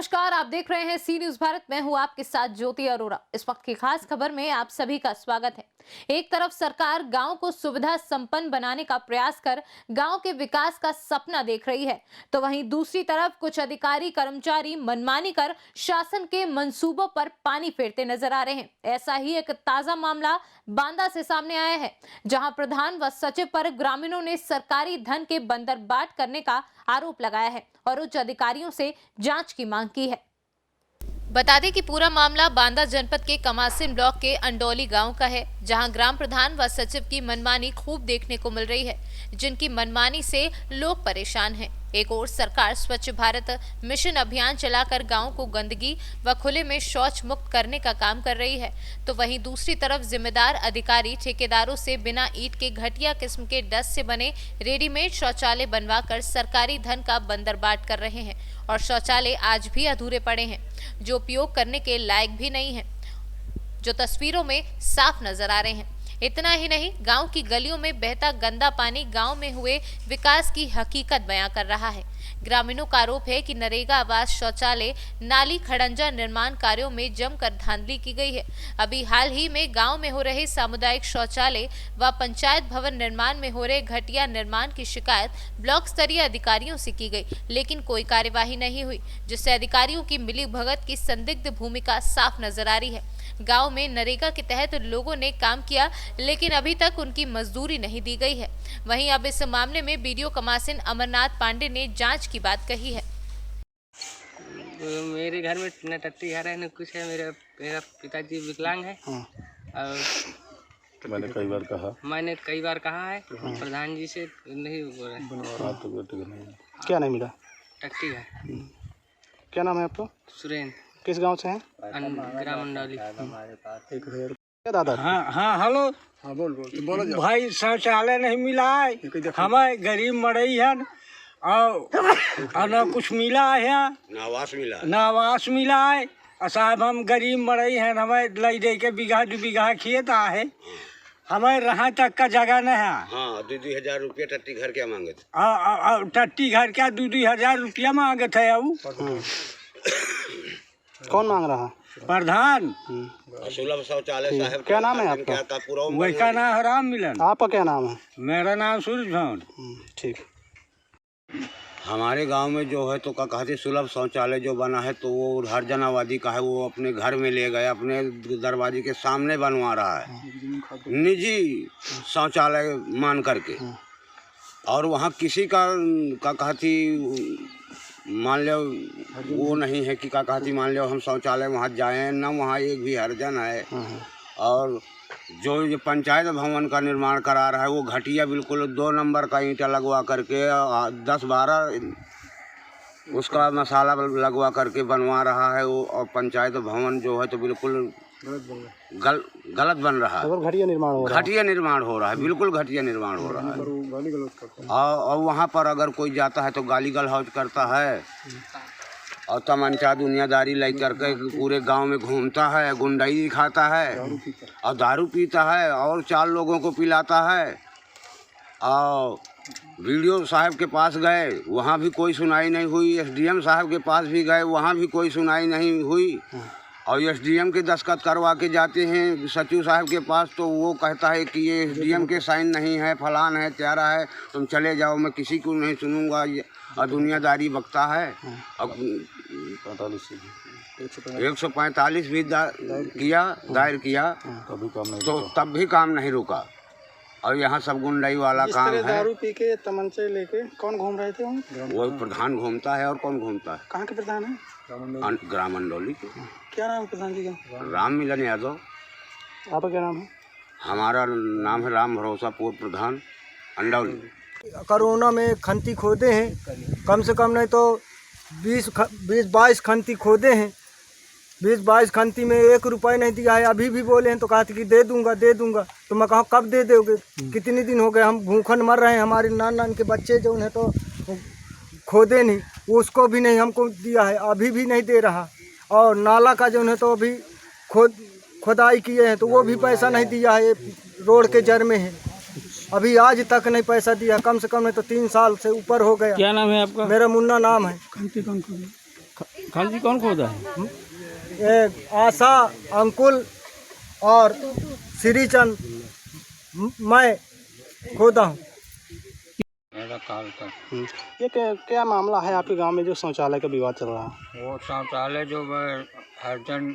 नमस्कार, आप देख रहे हैं सी न्यूज भारत। मैं हूं आपके साथ ज्योति अरोरा। इस वक्त की खास खबर में आप सभी का स्वागत है। एक तरफ सरकार गांव को सुविधा संपन्न बनाने का प्रयास कर गांव के विकास का सपना देख रही है, तो वहीं दूसरी तरफ कुछ अधिकारी कर्मचारी मनमानी कर शासन के मंसूबों पर पानी फेरते नजर आ रहे हैं। ऐसा ही एक ताजा मामला बांदा से सामने आया है, जहां प्रधान व सचिव पर ग्रामीणों ने सरकारी धन के बंदरबाट करने का आरोप लगाया है और उच्च अधिकारियों से जांच की मांग की है। बता दें कि पूरा मामला बांदा जनपद के कमासिन ब्लॉक के अंडोली गांव का है, जहां ग्राम प्रधान व सचिव की मनमानी खूब देखने को मिल रही है, जिनकी मनमानी से लोग परेशान हैं। एक ओर सरकार स्वच्छ भारत मिशन अभियान चलाकर गांव को गंदगी व खुले में शौच मुक्त करने का काम कर रही है, तो वहीं दूसरी तरफ जिम्मेदार अधिकारी ठेकेदारों से बिना ईंट के घटिया किस्म के डस्ट से बने रेडीमेड शौचालय बनवाकर सरकारी धन का बंदरबाट कर रहे हैं और शौचालय आज भी अधूरे पड़े हैं, जो उपयोग करने के लायक भी नहीं है, जो तस्वीरों में साफ नजर आ रहे हैं। इतना ही नहीं, गांव की गलियों में बहता गंदा पानी गांव में हुए विकास की हकीकत बयां कर रहा है। ग्रामीणों का आरोप है कि नरेगा आवास शौचालय नाली खड़ंजा निर्माण कार्यों में जमकर धांधली की गई है। अभी हाल ही में गांव में हो रहे सामुदायिक शौचालय व पंचायत भवन निर्माण में हो रहे घटिया निर्माण की शिकायत ब्लॉक स्तरीय अधिकारियों से की गई, लेकिन कोई कार्यवाही नहीं हुई, जिससे अधिकारियों की मिलीभगत की संदिग्ध भूमिका साफ नजर आ रही है। गांव में नरेगा के तहत लोगों ने काम किया, लेकिन अभी तक उनकी मजदूरी नहीं दी गई है। वहीं अब इस मामले में बीडीओ कमासिन अमरनाथ पांडे ने जांच की बात कही है। मेरे घर में न टट्टी घर है न कुछ है। मेरा पिताजी विकलांग है। और मैंने कई बार कहा है प्रधान जी से, नहीं हो रहा है। क्या नहीं मिला? टट्टी है। क्या नाम है आपका? सुरेन। किस गांव से हैं? ग्राम अंडौली। क्या दादा? हाँ हेलो। हाँ बोलो भाई शौचालय नहीं मिला है, हमें गरीब मरई है और न कुछ मिला है, ना आवास मिला है। और साहब हम गरीब मरई हैं, हमें लई दे के बीघा 2 बीघा खेत है, हमें रहा तक का जगह नहीं है। हाँ, 2-2 हजार रुपया टट्टी घर क्या मांगे थे? टट्टी घर क्या 2-2 हजार रुपया मांगे थे। कौन मांग रहा? प्रधान। सुलभ शौचालय साहब। क्या नाम है आपका? वैका नाम है राम मिलन। आपका क्या नाम है? मेरा नाम सूरज भवन। ठीक। हमारे गांव में जो है तो क्या कहते सुलभ शौचालय जो बना है तो वो हर जन आबादी का है, वो अपने घर में ले गए, अपने दरवाजे के सामने बनवा रहा है निजी शौचालय मान करके। और वहाँ किसी का कहती मान लो वो नहीं है कि क्या कहती मान लो हम शौचालय वहाँ जाएं ना, वहाँ एक भी हर्जन है। और जो ये पंचायत भवन का निर्माण करा रहा है वो घटिया बिल्कुल 2 नंबर का ईंटा लगवा करके 10-12 उसका मसाला लगवा करके बनवा रहा है वो। और पंचायत भवन जो है तो बिल्कुल गलत बन रहा है। घटिया निर्माण हो रहा है। घटिया निर्माण हो रहा है, बिल्कुल घटिया निर्माण हो रहा है। और वहाँ पर अगर कोई जाता है तो गाली गलौज करता है और तमंचा दुनियादारी ले करके पूरे गांव में घूमता है, गुंडाई दिखाता है और दारू पीता है और 4 लोगों को पिलाता है। और बीडीओ साहब के पास गए, वहाँ भी कोई सुनाई नहीं हुई। एसडीएम साहब के पास भी गए, वहाँ भी कोई सुनाई नहीं हुई। और एसडीएम के दस्तखत करवा के जाते हैं सचिव साहब के पास, तो वो कहता है कि ये एसडीएम के साइन नहीं है, फलान है, त्यारा है, तुम चले जाओ, मैं किसी को नहीं सुनूंगा। और दुनियादारी बकता है। अब 145 भी दायर किया तो तब भी काम नहीं रुका। और यहाँ सब गुंडाई वाला काम है। दारू पी के तमंचे लेके कौन घूम रहे थे? वो प्रधान घूमता है। और कौन घूमता है? कहाँ के प्रधान है? ग्राम अंडौली के। क्या नाम है प्रधान जी का? राम मिलन यादव। आपका क्या नाम है? हमारा नाम है राम भरोसा पूर्व प्रधान अंडौली। कोरोना में खंती खोदे हैं, कम से कम नहीं तो 20-22 खंती खोदे हैं। 20-22 खंती में 1 रुपये नहीं दिया है। अभी भी बोले हैं तो कहा कि दे दूंगा। तो मैं कहा कब दे दोगे? कितने दिन हो गए, हम भूखन मर रहे हैं। हमारे नान के बच्चे जो हैं तो खोदे नहीं, उसको भी नहीं हमको दिया है, अभी भी नहीं दे रहा। और नाला का जो है तो अभी खोदाई किए हैं तो वो भी पैसा नहीं दिया है, रोड के जर में है। अभी आज तक नहीं पैसा दिया, कम से कम नहीं तो 3 साल से ऊपर हो गया। क्या नाम है आपका? मेरा मुन्ना नाम है। खांची कौन खोदा है? एक आशा, अंकुल और श्रीचंद, मैं खोदा हूँ। मेरा काल का ये क्या मामला है आपके गांव में जो शौचालय का विवाद चल रहा है? वो शौचालय जो हरजन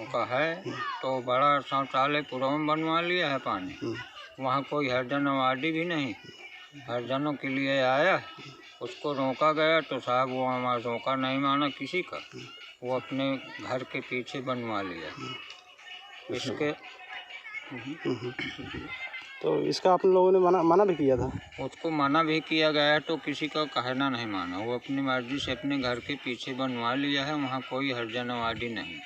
का है, तो बड़ा शौचालय पूर्व में बनवा लिया है पानी। वहाँ कोई हरजन आबादी भी नहीं, हरजनों के लिए आया, उसको रोका गया तो साहब वो हमारा रोका नहीं माना किसी का, वो अपने घर के पीछे बनवा लिया। इसके तो इसका आप लोगों ने मना भी किया था? उसको मना भी किया गया तो किसी का कहना नहीं माना, वो अपनी मर्जी से अपने घर के पीछे बनवा लिया है। वहाँ कोई हरजन आबादी नहीं।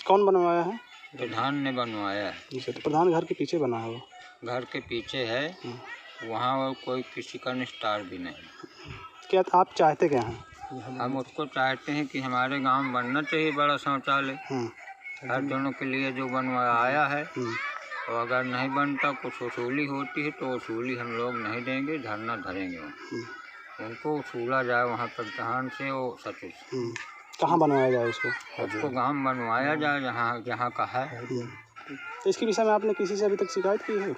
कौन बनवाया है? प्रधान ने बनवाया है। तो प्रधान घर के पीछे बना है वो? घर के पीछे है, वहाँ वो कोई किसी का निस्तार भी नहीं। क्या आप चाहते क्या हैं? हम उसको चाहते हैं कि हमारे गांव में बनना चाहिए बड़ा शौचालय, हर जनों के लिए जो बनवाया आया है। तो अगर नहीं बनता, कुछ वसूली होती है तो वसूली हम लोग नहीं देंगे, धरना धरेंगे। उनको वसूला जाए वहाँ प्रधान से, वो सचिव से। कहाँ बनवाया जाए उसको? उसको गांव में बनवाया जाए जहाँ जहाँ का है। तो इसके विषय में आपने किसी से अभी तक शिकायत की है?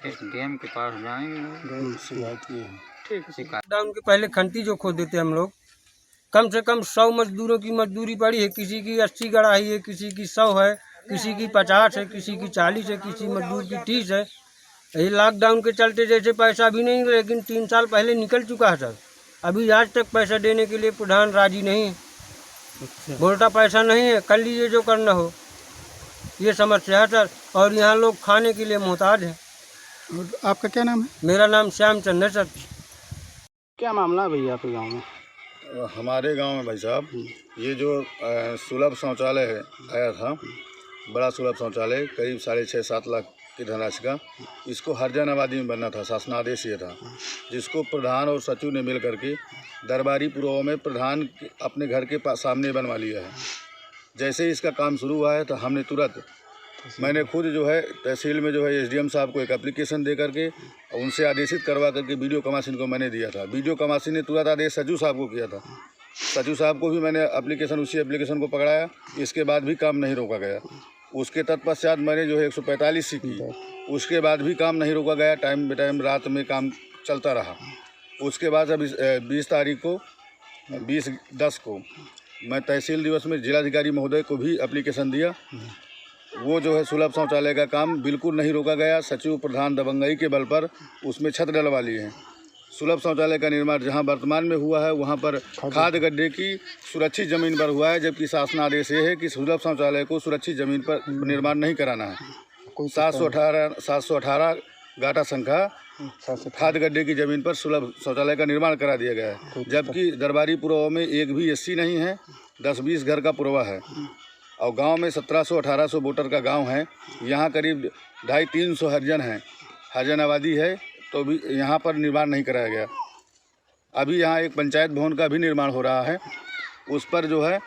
इस गेम के पास जाएंगे, शिकायत की है। शिकायत। लॉकडाउन के पहले खंती जो खो देते हम लोग, कम से कम 100 मजदूरों की मजदूरी पड़ी है। किसी की 80 गड़ाई है, किसी की 100 है, किसी की 50 है, किसी की 40 है, किसी मजदूर की 30 है। यही लॉकडाउन के चलते जैसे पैसा भी नहीं, लेकिन 3 साल पहले निकल चुका है सर। अभी आज तक पैसा देने के लिए प्रधान राजी नहीं है। बोलता पैसा नहीं है, कर लीजिए जो करना हो। ये समस्या है सर, और यहाँ लोग खाने के लिए मोहताज हैं। आपका क्या नाम है? मेरा नाम श्यामचंद है सर। क्या मामला है भैया आपके गाँव में? हमारे गांव में भाई साहब, ये जो सुलभ शौचालय है आया था, बड़ा सुलभ शौचालय करीब 6.5-7 लाख की धनराशि का, इसको हरजन आबादी में बनना था। शासनादेश ये था, जिसको प्रधान और सचिव ने मिल करके दरबारी पूर्व में प्रधान अपने घर के सामने बनवा लिया है। जैसे ही इसका काम शुरू हुआ है तो हमने तुरंत, मैंने खुद जो है तहसील में जो है एसडीएम साहब को एक एप्लीकेशन दे करके उनसे आदेशित करवा करके वीडियो कमासिन को मैंने दिया था। वीडियो कमासिन ने तुरंत आदेश सचिव साहब को किया था। सचिव साहब को भी मैंने उसी एप्लीकेशन को पकड़ाया। इसके बाद भी काम नहीं रोका गया। उसके तत्पश्चात मैंने जो है 145 सी की, उसके बाद भी काम नहीं रोका गया। टाइम बे टाइम रात में काम चलता रहा। उसके बाद अब 20 तारीख को 20/10 को मैं तहसील दिवस में जिलाधिकारी महोदय को भी एप्लीकेशन दिया। वो जो है सुलभ शौचालय का काम बिल्कुल नहीं रोका गया। सचिव प्रधान दबंगई के बल पर उसमें छत डलवा लिए हैं। सुलभ शौचालय का निर्माण जहां वर्तमान में हुआ है, वहां पर खाद गड्ढे की सुरक्षित ज़मीन पर हुआ है, जबकि शासनादेश ये है कि सुलभ शौचालय को सुरक्षित ज़मीन पर निर्माण नहीं कराना है। 718 गाटा संख्या खाद गड्ढे की ज़मीन पर सुलभ शौचालय का निर्माण करा दिया गया है, जबकि दरबारी पुरवा में एक भी एससी नहीं है। 10-20 घर का पुरवा है और गांव में 1700-1800 वोटर का गांव है। यहाँ करीब 250-300 हरिजन हैं, हरिजन आबादी है, तो भी यहाँ पर निर्माण नहीं कराया गया। अभी यहाँ एक पंचायत भवन का भी निर्माण हो रहा है। उस पर जो है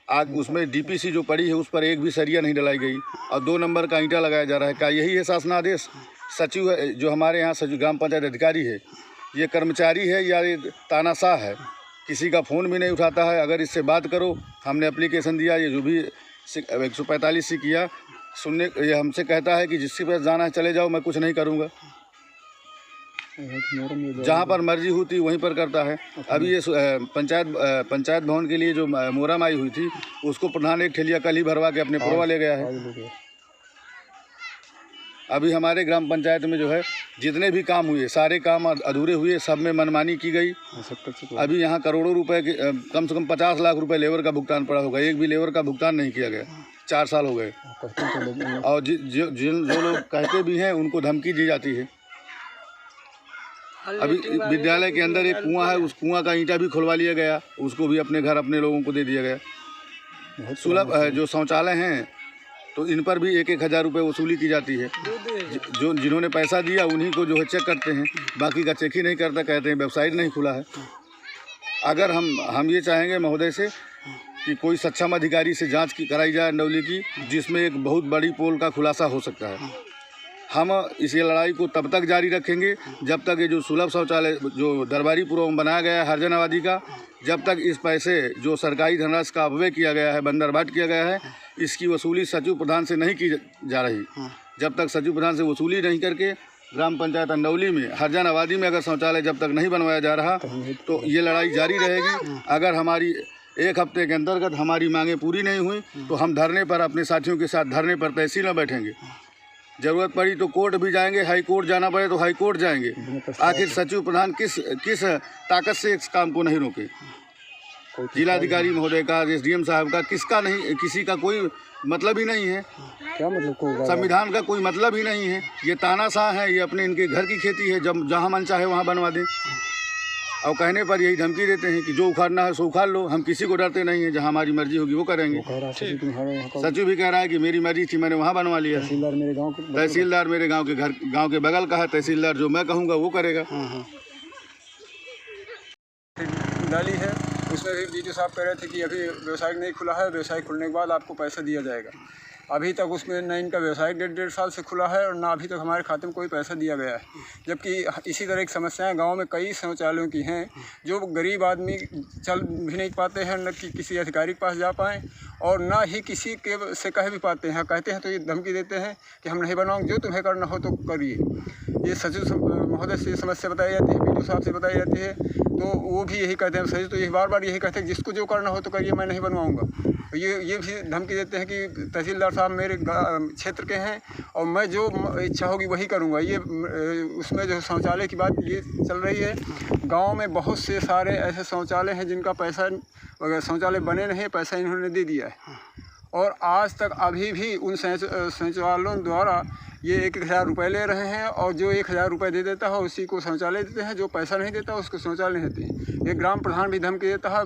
आज उसमें डीपीसी जो पड़ी है उस पर एक भी सरिया नहीं डलाई गई और 2 नंबर का ईंटा लगाया जा रहा है। क्या यही है शासनादेश? सचिव है जो हमारे यहाँ सचिव ग्राम पंचायत अधिकारी है, ये कर्मचारी है या ये तानाशाह है? किसी का फ़ोन भी नहीं उठाता है। अगर इससे बात करो, हमने एप्लीकेशन दिया, ये जो भी 145 से किया, सुनने ये हमसे कहता है कि जिसके पास जाना है चले जाओ, मैं कुछ नहीं करूँगा। जहाँ पर मर्जी होती वहीं पर करता है। अभी ये पंचायत भवन के लिए जो मोहरम आई हुई थी, उसको प्रधान एक ठेलिया कल ही भरवा के अपने पुरवा ले गया है। अभी हमारे ग्राम पंचायत में जो है जितने भी काम हुए, सारे काम अधूरे हुए, सब में मनमानी की गई। अभी यहाँ करोड़ों रुपए के कम से कम 50 लाख रुपए लेबर का भुगतान पड़ा होगा। एक भी लेबर का भुगतान नहीं किया गया। 4 साल हो गए। और जो लोग कहते भी हैं उनको धमकी दी जाती है। अभी विद्यालय के अंदर एक कुआं है, उस कुआं का ईंटा भी खुलवा लिया गया, उसको भी अपने घर अपने लोगों को दे दिया गया। सुलभ जो शौचालय हैं तो इन पर भी 1-1 हज़ार रुपये वसूली की जाती है। जो जिन्होंने पैसा दिया उन्हीं को जो है चेक करते हैं, बाकी का चेक ही नहीं करता। कहते हैं वेबसाइट नहीं खुला है। अगर हम ये चाहेंगे महोदय से कि कोई सक्षम अधिकारी से जांच कराई जाए नवली की, जिसमें एक बहुत बड़ी पोल का खुलासा हो सकता है। हम इस लड़ाई को तब तक जारी रखेंगे जब तक ये जो सुलभ शौचालय जो दरबारीपुरों में बनाया गया है हरिजन आबादी का, जब तक इस पैसे जो सरकारी धनराशि का अपव्यय किया गया है, बंदरबाट किया गया है, इसकी वसूली सचिव प्रधान से नहीं की जा रही। जब तक सचिव प्रधान से वसूली नहीं करके ग्राम पंचायत अंडौली में हरिजन आबादी में अगर शौचालय जब तक नहीं बनवाया जा रहा तो ये लड़ाई जारी रहेगी। अगर हमारी 1 हफ्ते के अंतर्गत हमारी मांगें पूरी नहीं हुई तो हम धरने पर अपने साथियों के साथ धरने पर तहसील में बैठेंगे। ज़रूरत पड़ी तो कोर्ट भी जाएंगे, हाई कोर्ट जाना पड़े तो हाई कोर्ट जाएंगे। आखिर सचिव प्रधान किस ताकत से इस काम को नहीं रोके? जिलाधिकारी महोदय का, SDM साहब का, किसका नहीं, किसी का कोई मतलब ही नहीं है। क्या मतलब? संविधान का कोई मतलब ही नहीं है। ये तानाशाह है, ये अपने इनके घर की खेती है, जब जहाँ मन चाहे वहाँ बनवा दें। और कहने पर यही धमकी देते हैं कि जो उखाड़ना है सो उखाड़ लो, हम किसी को डरते नहीं हैं, जहाँ हमारी मर्जी होगी वो करेंगे। सचिव भी कह रहा है कि मेरी मर्जी थी, मैंने वहाँ बनवा लिया। तहसीलदार मेरे गांव के बगल का है, तहसीलदार जो मैं कहूँगा वो करेगा। डाली है उसमें भी BDO साहब कह रहे थे कि अभी व्यवसाय नहीं खुला है, व्यवसाय खुलने के बाद आपको पैसा दिया जाएगा। अभी तक उसमें न इनका व्यवसाय 1.5 साल से खुला है और ना अभी तक हमारे खाते में कोई पैसा दिया गया है। जबकि इसी तरह की समस्याएं गांव में कई शौचालयों की हैं जो गरीब आदमी चल भी नहीं पाते हैं, न कि किसी अधिकारी के पास जा पाएँ और ना ही किसी के से कह भी पाते हैं। कहते हैं तो ये धमकी देते हैं कि हम नहीं बनाओगे, जो तुम्हें करना हो तो करिए। ये सचिव महोदय से समस्या बताई जाती है, BDO साहब से बताई जाती है, तो वो भी यही कहते हैं। सचिव तो यही बार यही कहते हैं कि जिसको जो करना हो तो करिए, मैं नहीं बनवाऊँगा। ये भी धमकी देते हैं कि तहसीलदार साहब मेरे क्षेत्र के हैं और मैं जो इच्छा होगी वही करूँगा। ये उसमें जो शौचालय की बात ये चल रही है, गांव में बहुत से सारे ऐसे शौचालय हैं जिनका पैसा, शौचालय बने नहीं, पैसा इन्होंने दे दिया है और आज तक अभी भी उन शौचालयों द्वारा ये 1,000 रुपये ले रहे हैं और जो 1,000 रुपये दे देता है उसी को शौचालय देते हैं, जो पैसा नहीं देता उसको शौचालय नहीं देते। ये ग्राम प्रधान भी धमकी देता है,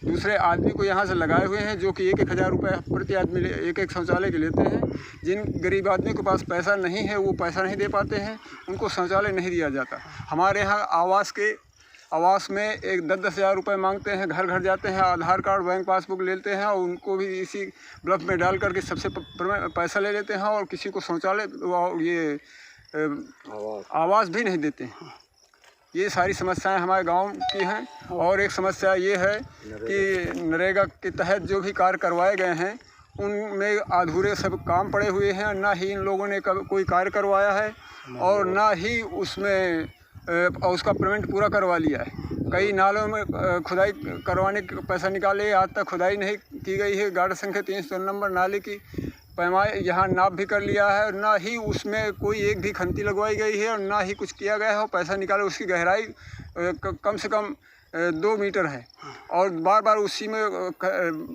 दूसरे आदमी को यहाँ से लगाए हुए हैं जो कि 1,000 रुपये प्रति आदमी एक शौचालय के लेते हैं। जिन गरीब आदमी के पास पैसा नहीं है, वो पैसा नहीं दे पाते हैं, उनको शौचालय नहीं दिया जाता। हमारे यहाँ आवास में एक 10-10 हज़ार रुपये मांगते हैं, घर घर जाते हैं, आधार कार्ड बैंक पासबुक लेते हैं और उनको भी इसी ब्लफ में डाल करके सबसे पैसा ले लेते हैं और किसी को शौचालय ये आवास भी नहीं देते हैं। ये सारी समस्याएं हमारे गांव की हैं। और एक समस्या ये है कि नरेगा के तहत जो भी कार्य करवाए गए हैं उनमें अधूरे सब काम पड़े हुए हैं, ना ही इन लोगों ने कोई कार्य करवाया है और ना ही उसमें उसका पेमेंट पूरा करवा लिया है। कई नालों में खुदाई करवाने का पैसा निकाले, आज तक खुदाई नहीं की गई है। गार्ड संख्या 300 नंबर नाले की पैमाए यहाँ नाप भी कर लिया है, ना ही उसमें कोई एक भी खंती लगवाई गई है और ना ही कुछ किया गया है। और पैसा निकाले, उसकी गहराई कम से कम 2 मीटर है और बार बार उसी में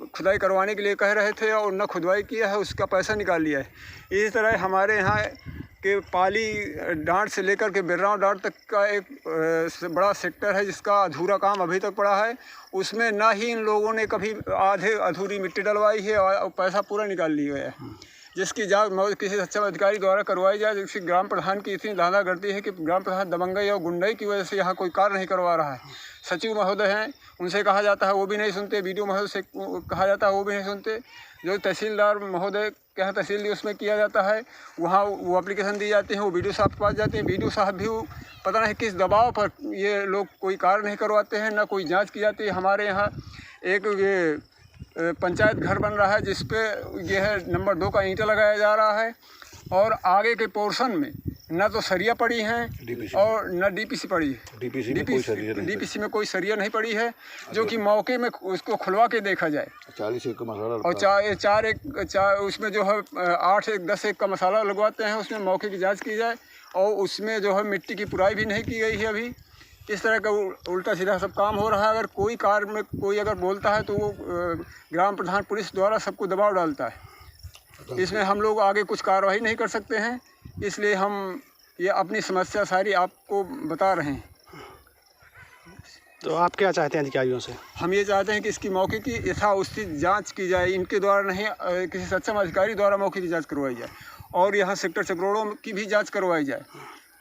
खुदाई करवाने के लिए कह रहे थे और न खुदाई किया है, उसका पैसा निकाल लिया है। इसी तरह हमारे यहाँ के पाली डांट से लेकर के बिर्राव डांट तक का एक बड़ा सेक्टर है जिसका अधूरा काम अभी तक पड़ा है। उसमें ना ही इन लोगों ने कभी अधूरी मिट्टी डलवाई है और पैसा पूरा निकाल लिया है, जिसकी जांच किसी सक्षम अधिकारी द्वारा करवाई जाए। जिसकी ग्राम प्रधान की इतनी धांधा करती है कि ग्राम प्रधान दबंगई और गुंडई की वजह से यहाँ कोई कार्य नहीं करवा रहा है। सचिव महोदय हैं, उनसे कहा जाता है वो भी नहीं सुनते, BDO महोदय से कहा जाता है वो भी नहीं सुनते। जो तहसीलदार महोदय के यहाँ तहसील उसमें किया जाता है, वहाँ वो एप्लीकेशन दी जाती है, वो BDO साहब के पास जाते हैं। BDO साहब भी पता नहीं किस दबाव पर ये लोग कोई कार्य नहीं करवाते हैं, ना कोई जाँच की जाती है। हमारे यहाँ एक ये पंचायत घर बन रहा है जिस पे ये है नंबर 2 का ईंटा लगाया जा रहा है और आगे के पोर्शन में न तो सरिया पड़ी हैं और न DPC पड़ी है। DPC में कोई सरिया नहीं पड़ी है, जो कि मौके में उसको खुलवा के देखा जाए। 40 एक का मसाला और 4 उसमें जो है 8 एक 10 एक का मसाला लगवाते हैं, उसमें मौके की जांच की जाए। और उसमें जो है मिट्टी की पुराई भी नहीं की गई है अभी। इस तरह का उल्टा सीधा सब काम हो रहा है। अगर कोई कार्य में कोई अगर बोलता है तो वो ग्राम प्रधान पुलिस द्वारा सबको दबाव डालता है। इसमें हम लोग आगे कुछ कार्रवाई नहीं कर सकते हैं, इसलिए हम ये अपनी समस्या सारी आपको बता रहे हैं। तो आप क्या चाहते हैं अधिकारियों से? हम ये चाहते हैं कि इसकी मौके की यथाउचित जांच की जाए, इनके द्वारा नहीं किसी सक्षम अधिकारी द्वारा मौके की जांच करवाई जाए और यहाँ सेक्टर चक्रोड़ों की भी जांच करवाई जाए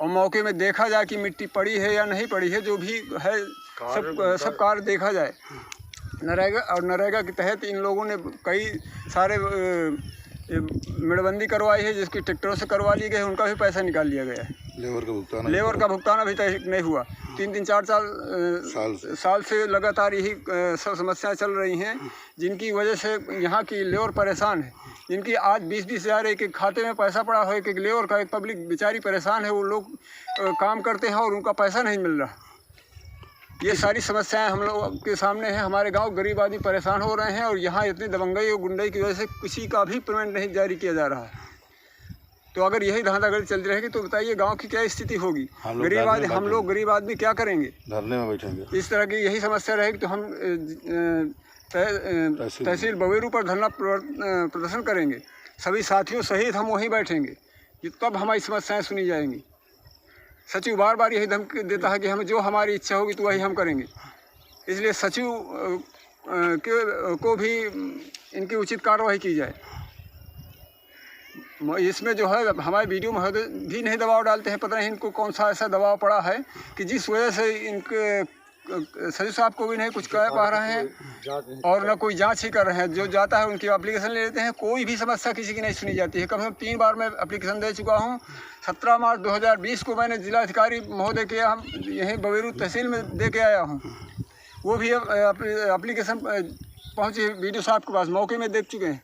और मौके में देखा जाए कि मिट्टी पड़ी है या नहीं पड़ी है। जो भी है सब कार्य देखा जाए। नरेगा के तहत इन लोगों ने कई सारे ये मेड़बंदी करवाई है, जिसकी ट्रैक्टरों से करवा ली गई है, उनका भी पैसा निकाल लिया गया है। लेबर का भुगतान अभी तक नहीं हुआ। 3-4 साल से लगातार यही सब समस्याएं चल रही हैं, जिनकी वजह से यहाँ की लेबर परेशान है। जिनकी आज 20-20 हज़ार एक खाते में पैसा पड़ा हो, एक लेबर का, एक पब्लिक बेचारी परेशान है। वो लोग काम करते हैं और उनका पैसा नहीं मिल रहा। ये सारी समस्याएं हम लोग के सामने हैं। हमारे गांव गरीब आदमी परेशान हो रहे हैं और यहाँ इतनी दबंगई और गुंडई की वजह से किसी का भी पेमेंट नहीं जारी किया जा रहा है। तो अगर यही धांधागर्दी चलती रहेगी तो बताइए गांव की क्या स्थिति होगी। हम लोग गरीब आदमी क्या करेंगे? धरने में बैठेंगे। इस तरह की यही समस्या रहेगी तो हम तहसील बवेरू पर धरना प्रदर्शन करेंगे। सभी साथियों सहित हम वहीं बैठेंगे, तब हमारी समस्याएँ सुनी जाएंगी। सचिव बार बार यही धमकी देता है कि हमें जो हमारी इच्छा होगी तो वही हम करेंगे। इसलिए सचिव को भी इनकी उचित कार्रवाई की जाए। इसमें जो है हमारे वीडियो महोदय भी नहीं दबाव डालते हैं। पता नहीं इनको कौन सा ऐसा दबाव पड़ा है कि जिस वजह से इनके सचिव साहब को भी नहीं कुछ कह पा रहे हैं और न कोई जांच ही कर रहे हैं। जो जाता है उनकी एप्लीकेशन ले लेते हैं। कोई भी समस्या किसी की नहीं सुनी जाती है। कम से कम 3 बार मैं एप्लीकेशन दे चुका हूं। 17 मार्च 2020 को मैंने जिलाधिकारी महोदय के हम यहीं बवेरू तहसील में दे के आया हूं। वो भी एप्लीकेशन पहुंची वीडियो साहब के पास, मौके में देख चुके हैं।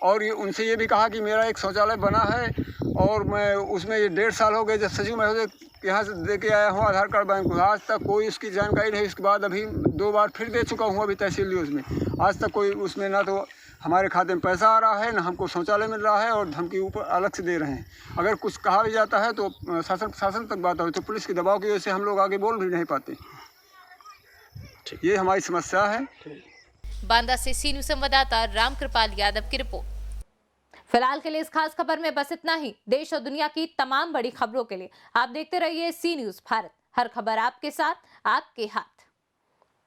और ये उनसे ये भी कहा कि मेरा एक शौचालय बना है और मैं उसमें ये 1.5 साल हो गए जब सचिव महोदय यहाँ से दे के आया हूँ आधार कार्ड बैंक को। आज तक कोई उसकी जानकारी नहीं। इसके बाद अभी 2 बार फिर दे चुका हूँ अभी तहसील में। आज तक कोई उसमें ना तो हमारे खाते में पैसा आ रहा है, ना हमको शौचालय मिल रहा है और धमकी ऊपर अलग से दे रहे हैं। अगर कुछ कहा भी जाता है तो शासन तक बात हो तो पुलिस के दबाव की वजह से हम लोग आगे बोल भी नहीं पाते। ये हमारी समस्या है। बांदा से सी न्यूज़ संवाददाता रामकृपाल यादव की रिपोर्ट। फिलहाल के लिए इस खास खबर में बस इतना ही। देश और दुनिया की तमाम बड़ी खबरों के लिए आप देखते रहिए सी न्यूज़ भारत। हर खबर आपके साथ, आपके हाथ।